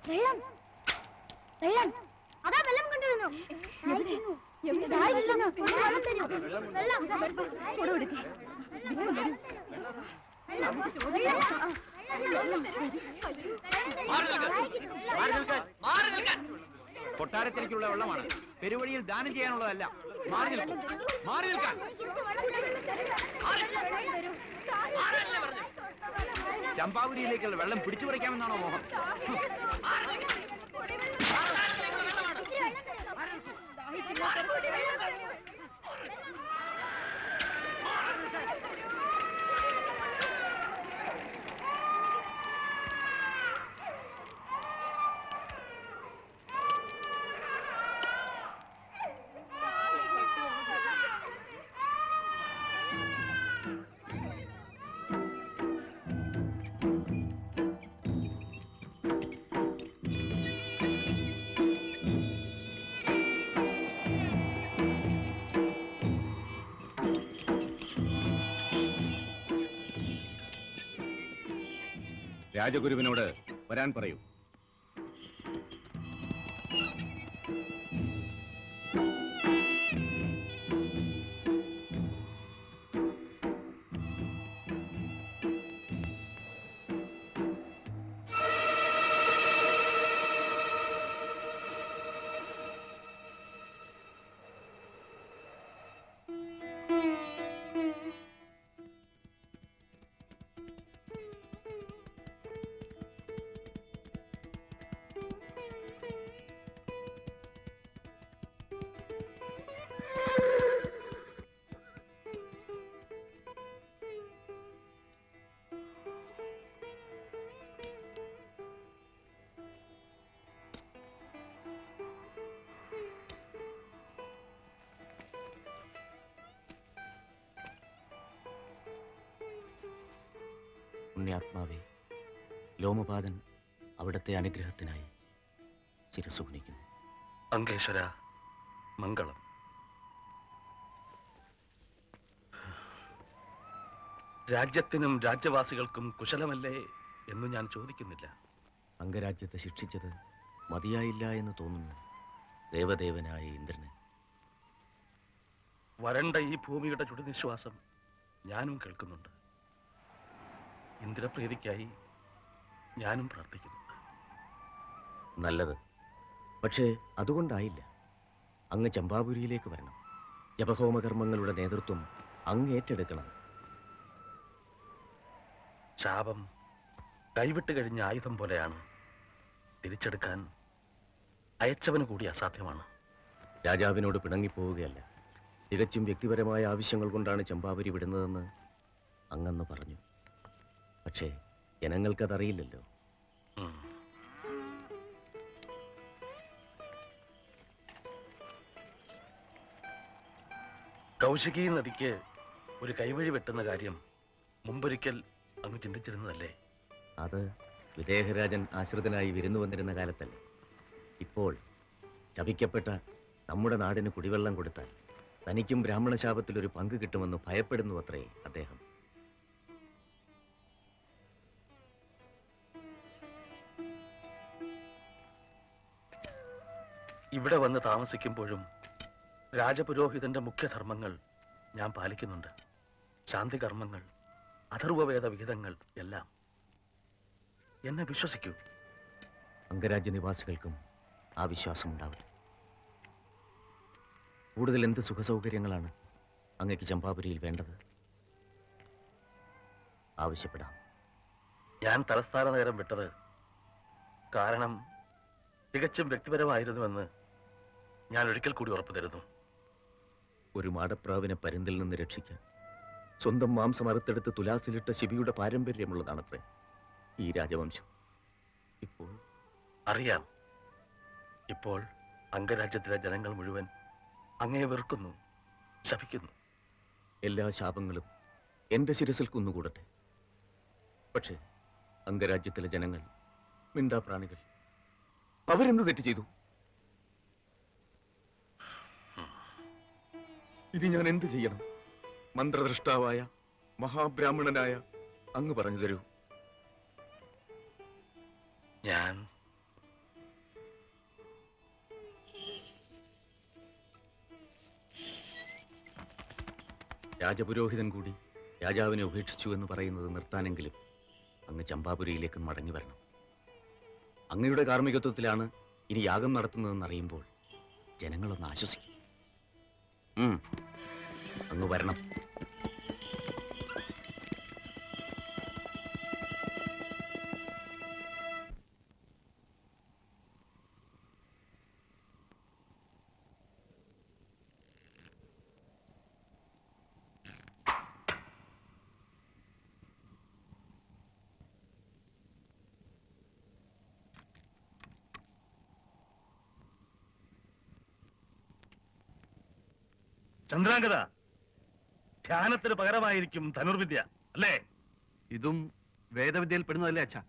വെള്ളം വെള്ളം അതാ വെള്ളം കൊണ്ടുവന്നു. കൊട്ടാരത്തിലേക്കുള്ള വെള്ളമാണ്, പെരുവഴിയിൽ ദാനം ചെയ്യാനുള്ളതല്ല. മാറി നിൽക്കും, മാറി നിൽക്കാൻ. ചമ്പാവരിയിലേക്കുള്ള വെള്ളം പിടിച്ചു പറിക്കാമെന്നാണോ മോഹം? രാജഗുരുവിനോട് വരാൻ പറയൂ. പുണ്യാത്മാവേ, ലോമപാദൻ അവിടുത്തെ അനുഗ്രഹത്തിനായി ശിരസ്സു കുനിക്കുന്നു. അങ്കേശ്വര മംഗളം. രാജ്യത്തിനും രാജ്യവാസികൾക്കും കുശലമല്ലേ എന്ന് ഞാൻ ചോദിക്കുന്നില്ല. അംഗരാജ്യത്തെ ശിക്ഷിച്ചത് മതിയായില്ല എന്ന് തോന്നുന്നു ദേവദേവനായ ഇന്ദ്രന്. വരണ്ട ഈ ഭൂമിയുടെ ചുടുനിശ്വാസം ഞാനും കേൾക്കുന്നുണ്ട്. ഇന്ദ്രപ്രീതിക്കായി ഞാനും പ്രാർത്ഥിക്കുന്നുണ്ട്. നല്ലത്. പക്ഷേ അതുകൊണ്ടായില്ല. അങ്ങ് ചമ്പാപുരിയിലേക്ക് വരണം. ജപഹോമകർമ്മങ്ങളുടെ നേതൃത്വം അങ്ങ് ഏറ്റെടുക്കണം. ശാപം കൈവിട്ട് കഴിഞ്ഞ ആയുധം പോലെയാണ്. തിരിച്ചെടുക്കാൻ അയച്ചവന് കൂടി അസാധ്യമാണ്. രാജാവിനോട് പിണങ്ങിപ്പോവുകയല്ല. തികച്ചും വ്യക്തിപരമായ ആവശ്യങ്ങൾ കൊണ്ടാണ് ചമ്പാപുരി വിടുന്നതെന്ന് അങ്ങന്ന് പറഞ്ഞു. പക്ഷേ ജനങ്ങൾക്കതറിയില്ലല്ലോ. കൗശികി നദിക്ക് ഒരു കൈവഴി വെട്ടുന്ന കാര്യം മുമ്പൊരിക്കൽ അങ്ങ് ചിന്തിച്ചിരുന്നതല്ലേ? അത് വിദേഹരാജൻ ആശ്രിതനായി വിരുന്നു വന്നിരുന്ന കാലത്തല്ലേ. ഇപ്പോൾ ശപിക്കപ്പെട്ട നമ്മുടെ നാടിന് കുടിവെള്ളം കൊടുത്താൽ തനിക്കും ബ്രാഹ്മണശാപത്തിൽ ഒരു പങ്ക് കിട്ടുമെന്ന് ഭയപ്പെടുന്നു അത്രേ അദ്ദേഹം. ഇവിടെ വന്ന് താമസിക്കുമ്പോഴും രാജപുരോഹിതന്റെ മുഖ്യധർമ്മങ്ങൾ ഞാൻ പാലിക്കുന്നുണ്ട്. ശാന്തി കർമ്മങ്ങൾ, അഥർവവേദ വിഹിതങ്ങൾ എല്ലാം. എന്നെ വിശ്വസിക്കൂ. അംഗരാജ്യ നിവാസികൾക്കും ആ വിശ്വാസമുണ്ടാവും. കൂടുതൽ എന്ത് സുഖസൗകര്യങ്ങളാണ് അങ്ങക്ക് ചമ്പാപുരിയിൽ വേണ്ടത്? ആവശ്യപ്പെടാം. ഞാൻ തലസ്ഥാന നഗരം വിട്ടത് കാരണം തികച്ചും വ്യക്തിപരമായിരുന്നുവെന്ന് ഞാൻ ഒരിക്കൽ കൂടി ഉറപ്പു തരുന്നു. ഒരു മാടപ്രാവിനെ പരുന്തിൽ നിന്ന് രക്ഷിക്കാൻ സ്വന്തം മാംസം അറുത്തെടുത്ത് തുലാസിലിട്ട ശിബിയുടെ പാരമ്പര്യമുള്ളതാണത്രേ ഈ രാജവംശം. ഇപ്പോൾ അറിയാം. ഇപ്പോൾ അംഗരാജ്യത്തിലെ ജനങ്ങൾ മുഴുവൻ അങ്ങയെ വെറുക്കുന്നു, ശപിക്കുന്നു. എല്ലാ ശാപങ്ങളും എന്റെ ശിരസിൽ കുന്നുകൂടട്ടെ. പക്ഷേ അംഗരാജ്യത്തിലെ ജനങ്ങൾ, മിണ്ടാപ്രാണികൾ, അവരെന്ത് തെറ്റ് ചെയ്തു? ഇനി ഞാൻ എന്ത് ചെയ്യണം? മന്ത്രദ്രഷ്ടാവായ മഹാബ്രാഹ്മണനായ അങ്ങ് പറഞ്ഞു തരൂ. ഞാൻ രാജപുരോഹിതൻ കൂടി രാജാവിനെ ഉപേക്ഷിച്ചു എന്ന് പറയുന്നത് നിർത്താനെങ്കിലും അങ്ങ് ചമ്പാപുരിയിലേക്ക് മടങ്ങി വരണം. അങ്ങയുടെ കാർമ്മികത്വത്തിലാണ് ഇനി യാഗം നടത്തുന്നതെന്ന് അറിയുമ്പോൾ ജനങ്ങളൊന്ന് ആശ്വസിക്കും. അങ്ങ് വരണം. ചന്ദ്രാംഗത, ധ്യാനത്തിന് പകരമായിരിക്കും ധനുർവിദ്യ അല്ലേ? ഇതും വേദവിദ്യയിൽ പെടുന്നതല്ലേ അച്ഛാ?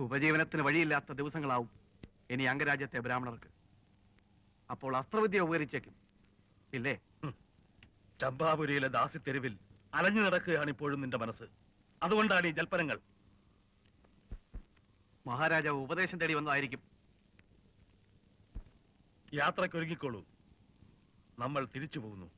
ഉപജീവനത്തിന് വഴിയില്ലാത്ത ദിവസങ്ങളാവും ഇനി അംഗരാജ്യത്തെ ബ്രാഹ്മണർക്ക്. അപ്പോൾ അസ്ത്രവിദ്യ ഉപകരിച്ചേക്കും ഇല്ലേ? ചമ്പാപുരിയിലെ ദാസിത്തെരുവിൽ അലഞ്ഞു നടക്കുകയാണ് ഇപ്പോഴും നിന്റെ മനസ്സ്. അതുകൊണ്ടാണ് ഈ ജൽപ്പനങ്ങൾ. മഹാരാജാവ് ഉപദേശം തേടി വന്നതായിരിക്കും. യാത്രക്കൊരുങ്ങിക്കോളൂ, നമ്മൾ തിരിച്ചു പോകുന്നു.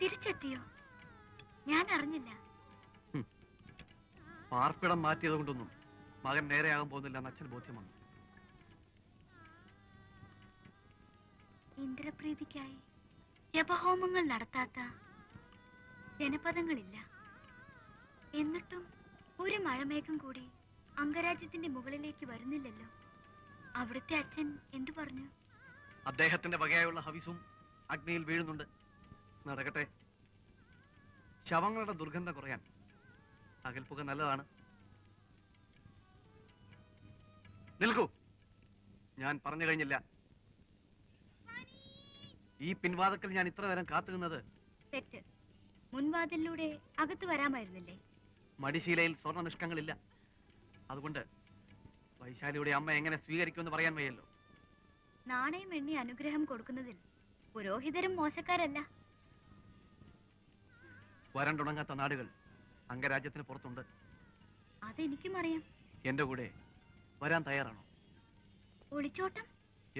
തിരിച്ചെത്തിയോ? ഞാൻ അറിഞ്ഞില്ല. പാർപ്പിടം മാറ്റിയത് കൊണ്ടൊന്നും മകൻ നേരെയാകാൻ പോകുന്നില്ല എന്ന് അച്ഛൻ ബോധ്യം വന്നു. ഇന്ദ്രപ്രീതിക്കായി ജപഹോമങ്ങൾ നടത്താത്ത ജനപദങ്ങളില്ല. എന്നിട്ടും ഒരു മഴമേഘം കൂടി അംഗരാജ്യത്തിന്റെ മുകളിലേക്ക് വരുന്നില്ലല്ലോ. അവിടുത്തെ അച്ഛൻ എന്തു പറഞ്ഞു? അദ്ദേഹത്തിന്റെ വകയായുള്ള ഹവിസും അഗ്നിയിൽ വീഴുന്നുണ്ട്. നടക്കട്ടെ. ശവങ്ങളുടെ ദുർഗന്ധം കുറയാൻ അകൽപ്പുക നല്ലതാണ്. നിൽക്കൂ, ഞാൻ പറഞ്ഞു കഴിഞ്ഞില്ല. ഈ പിൻവാതക്കൽ ഞാൻ ഇത്ര നേരം കാത്തുനിന്നത് തെറ്റ്. മുൻവാതിലൂടെ അകത്ത് വരാമായിരുന്നില്ലേ? മടിശീലയിൽ സ്വർണ്ണ നിഷ്കങ്ങളില്ല. അതുകൊണ്ട് വൈശാലിയുടെ അമ്മ എങ്ങനെ സ്വീകരിക്കുമെന്ന് പറയാൻ വയ്യല്ലോ. നാണയം എണ്ണി അനുഗ്രഹം കൊടുക്കുന്നതിൽ പുരോഹിതരും മോശക്കാരല്ല. വരണ്ടുണങ്ങാത്ത നാടുകൾ അംഗരാജ്യത്തിന് പുറത്തുണ്ട്. അതെനിക്കും അറിയാം. എന്റെ കൂടെ വരാൻ തയ്യാറാണോ? ഒളിച്ചോട്ടം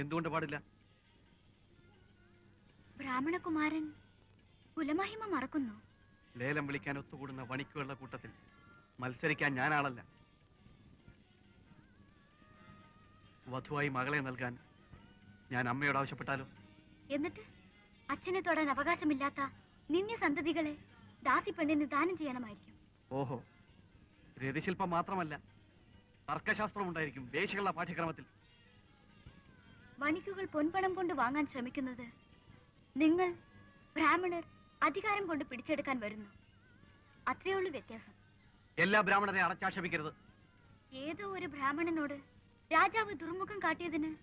എന്തുകൊണ്ട് പാടില്ല? ബ്രാഹ്മണകുമാരൻ കുലമഹിമ മറക്കുന്നു. ലേലം വിളിക്കാൻ ഒത്തുകൂടുന്ന വണിക്കുകളുടെ കൂട്ടത്തിൽ മത്സരിക്കാൻ ഞാനാളല്ല. വധുവായി മകളെ നൽകാൻ ഞാൻ അമ്മയോട് ആവശ്യപ്പെട്ടാലോ? എന്നിട്ട് അച്ഛനെ തൊടാൻ അവകാശമില്ലാത്ത നിന്യ സന്തതികളെ ദാസി പെണ്ണിന് ദാനം ചെയ്യണമായിരിക്കും. ഓഹോ, രതിശില്പം മാത്രമല്ല, തർക്കശാസ്ത്രം ഉണ്ടായിരിക്കും വേശികളുടെ പാഠ്യക്രമത്തിൽ. വണിക്കുകൾ പൊൻപണം കൊണ്ട് വാങ്ങാൻ ശ്രമിക്കുന്നത് നിങ്ങൾ ബ്രാഹ്മണർ അധികാരം കൊണ്ട് പിടിച്ചെടുക്കാൻ വരുന്നു. അത്രയുള്ളൂ വ്യത്യാസം. എല്ലാ ബ്രാഹ്മണരെ അടച്ചാക്ഷേപിക്കരുത്. ഏതോ ഒരു ബ്രാഹ്മണനോട് രാജാവ് ദുർമുഖം കാട്ടിയതിന്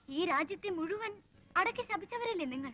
ഈ രാജ്യത്തെ മുഴുവൻ അടക്കി ശപിച്ചവരല്ലേ നിങ്ങൾ?